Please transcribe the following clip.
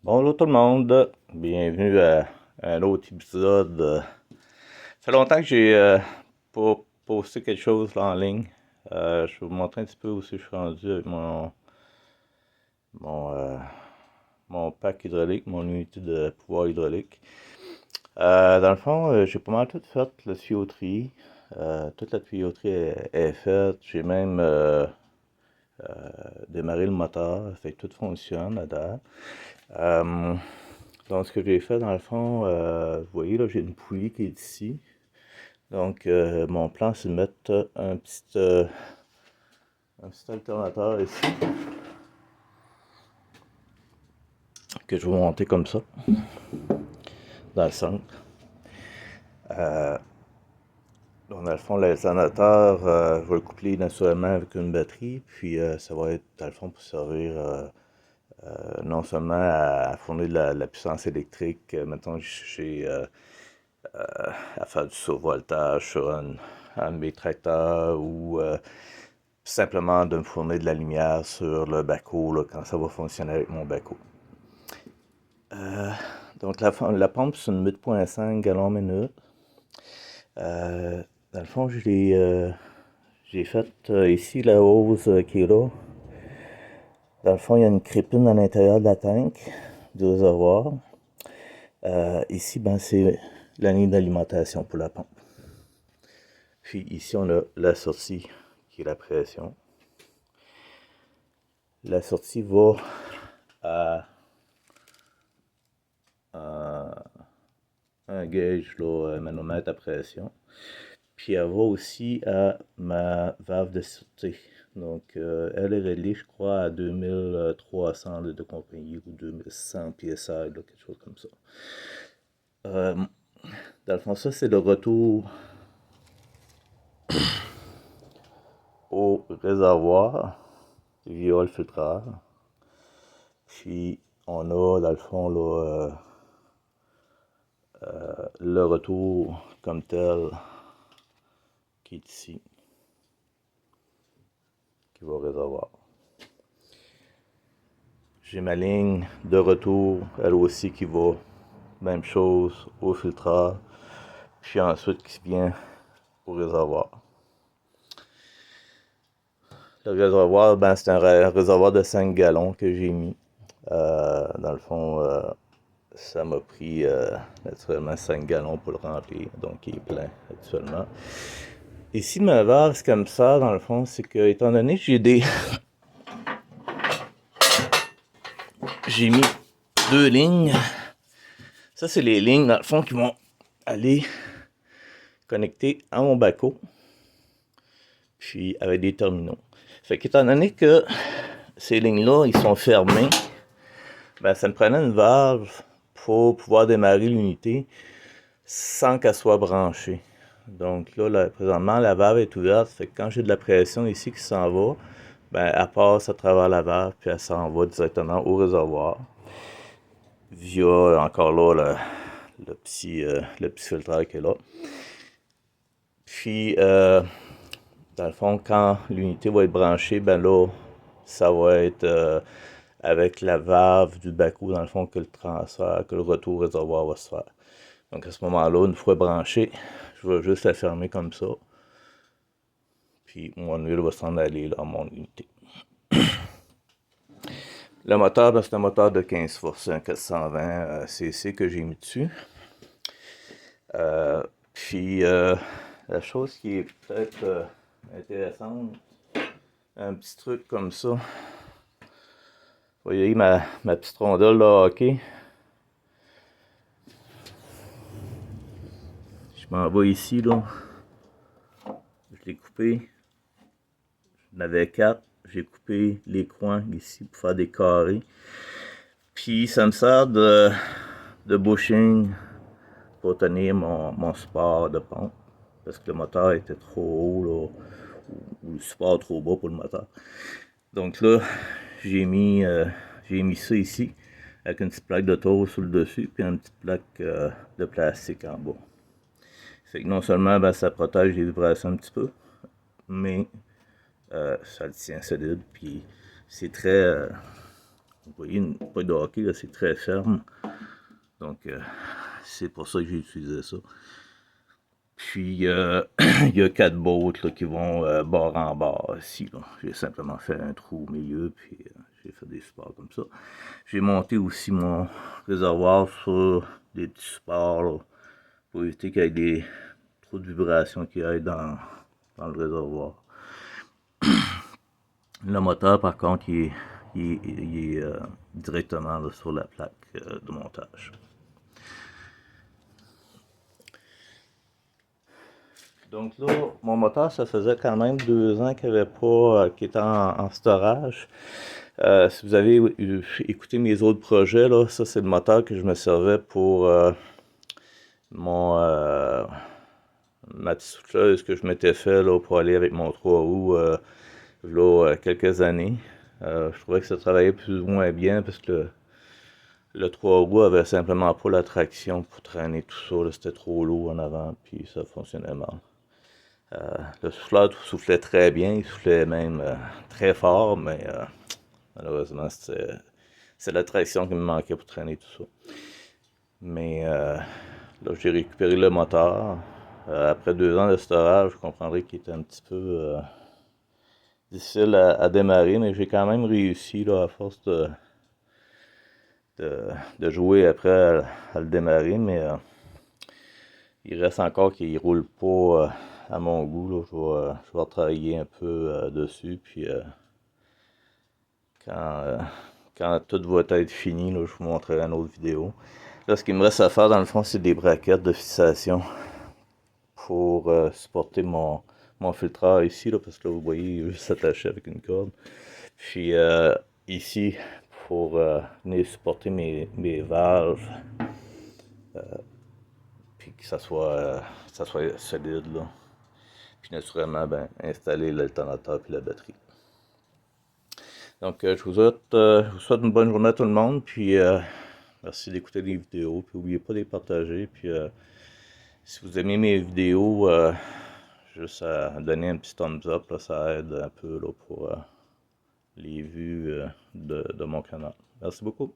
Bonjour tout le monde, bienvenue à un autre épisode. Ça fait longtemps que j'ai pas posté quelque chose là en ligne. Je vais vous montrer un petit peu où je suis rendu avec mon, euh, mon pack hydraulique, mon unité de pouvoir hydraulique. Dans le fond, j'ai pas mal tout fait, la tuyauterie. Toute la tuyauterie est faite. J'ai même démarré le moteur, fait que tout fonctionne à date. Euh, Donc, ce que j'ai fait, dans le fond, vous voyez, là, j'ai une poulie qui est ici. Donc, mon plan, c'est de mettre un petit alternateur ici, que je vais monter comme ça, dans le centre. Donc, dans le fond, l'alternateur, je vais le coupler naturellement avec une batterie, puis ça va être, dans le fond, pour servir non seulement à fournir de la puissance électrique, mettons, j'ai à faire du survoltage sur un de mes tracteurs ou simplement de me fournir de la lumière sur le backhoe là, quand ça va fonctionner avec mon backhoe. Donc la pompe c'est une 8.5 gallons minute. Dans le fond, j'ai fait ici la hose qui est là. Dans le fond, il y a une crépine à l'intérieur de la tank du réservoir. Ici, ben, c'est la ligne d'alimentation pour la pompe. Puis ici, on a la sortie qui est la pression. La sortie va à un gauge, là, un manomètre à pression. Puis elle va aussi à ma valve de sûreté. Donc, elle est reliée, je crois, à 2300 de compagnie ou 2100 PSI, là, quelque chose comme ça. Euh, Dans le fond, ça, c'est le retour au réservoir via le filtreur. Puis, on a, dans le fond, là, le retour comme tel qui est ici, qui va au réservoir. J'ai ma ligne de retour, elle aussi, qui va, même chose, au filtreur, puis ensuite qui vient au réservoir. Le réservoir, ben, c'est un réservoir de 5 gallons que j'ai mis. Dans le fond, ça m'a pris naturellement 5 gallons pour le remplir, donc il est plein actuellement. Ici, ma valve, c'est comme ça, dans le fond, c'est que, étant donné que j'ai mis deux lignes. Ça, c'est les lignes, dans le fond, qui vont aller connecter à mon backhoe, puis avec des terminaux. Fait qu'étant donné que ces lignes-là, ils sont fermés, ben, ça me prenait une valve pour pouvoir démarrer l'unité sans qu'elle soit branchée. Donc là, présentement, la valve est ouverte, fait que quand j'ai de la pression ici qui s'en va, ben, elle passe à travers la valve, puis elle s'en va directement au réservoir, via, encore là, le petit filtreur qui est là. Puis, dans le fond, quand l'unité va être branchée, ben là, ça va être avec la valve du backhoe, dans le fond, que le transfert, que le retour au réservoir va se faire. Donc, à ce moment-là, une fois branché, je vais juste la fermer comme ça. Puis, mon huile va s'en aller dans mon unité. Le moteur, ben, c'est un moteur de 15 forces, un 420 cc que j'ai mis dessus. Puis, la chose qui est peut-être intéressante, un petit truc comme ça. Vous voyez ma petite rondelle de hockey. Je m'en vais ici, là. Je l'ai coupé. J'en avais 4. J'ai coupé les coins ici pour faire des carrés. Puis ça me sert de bushing pour tenir mon support de pompe. Parce que le moteur était trop haut, là, ou le support trop bas pour le moteur. Donc là, j'ai mis ça ici, avec une petite plaque de tôle sur le dessus, puis une petite plaque de plastique en bas. Fait que non seulement ben, ça protège les vibrations un petit peu, mais ça le tient solide, puis c'est très Vous voyez, une paille de hockey, là, c'est très ferme. Donc, c'est pour ça que j'ai utilisé ça. Puis, il y a 4 bottes là, qui vont bord en bord ici. J'ai simplement fait un trou au milieu, puis j'ai fait des supports comme ça. J'ai monté aussi mon réservoir sur des petits supports là, pour éviter qu'il y ait trop de vibrations qui aillent dans le réservoir. Le moteur, par contre, il est directement là, sur la plaque de montage. Donc là, mon moteur, ça faisait quand même 2 ans qu'il était en storage. Si vous avez écouté mes autres projets, là, ça c'est le moteur que je me servais pour mon ma petite souffleuse que je m'étais fait là, pour aller avec mon 3 roues là, quelques années. Je trouvais que ça travaillait plus ou moins bien parce que le 3 roues avait simplement pas la traction pour traîner tout ça. C'était trop lourd en avant, puis ça fonctionnait mal. Le souffleur soufflait très bien, il soufflait même très fort, mais malheureusement, c'est la traction qui me manquait pour traîner tout ça. Mais là, j'ai récupéré le moteur. Après 2 ans de storage, je comprendrais qu'il était un petit peu difficile à démarrer, mais j'ai quand même réussi, là, à force de jouer après à le démarrer, mais il reste encore qu'il roule pas à mon goût. Là. Je vais retravailler un peu dessus, puis quand, quand tout va être fini, là, je vous montrerai une autre vidéo. Là, ce qu'il me reste à faire, dans le fond, c'est des braquettes de fixation pour supporter mon filtreur ici, là, parce que là, vous voyez, il est juste attaché avec une corde. Puis ici, pour venir supporter mes valves, puis que ça soit solide, là. Puis naturellement, ben, installer l'alternateur puis la batterie. Donc, je vous souhaite une bonne journée à tout le monde, puis merci d'écouter les vidéos, puis n'oubliez pas de les partager, puis si vous aimez mes vidéos, juste à donner un petit thumbs up, là, ça aide un peu là, pour les vues de mon canal. Merci beaucoup.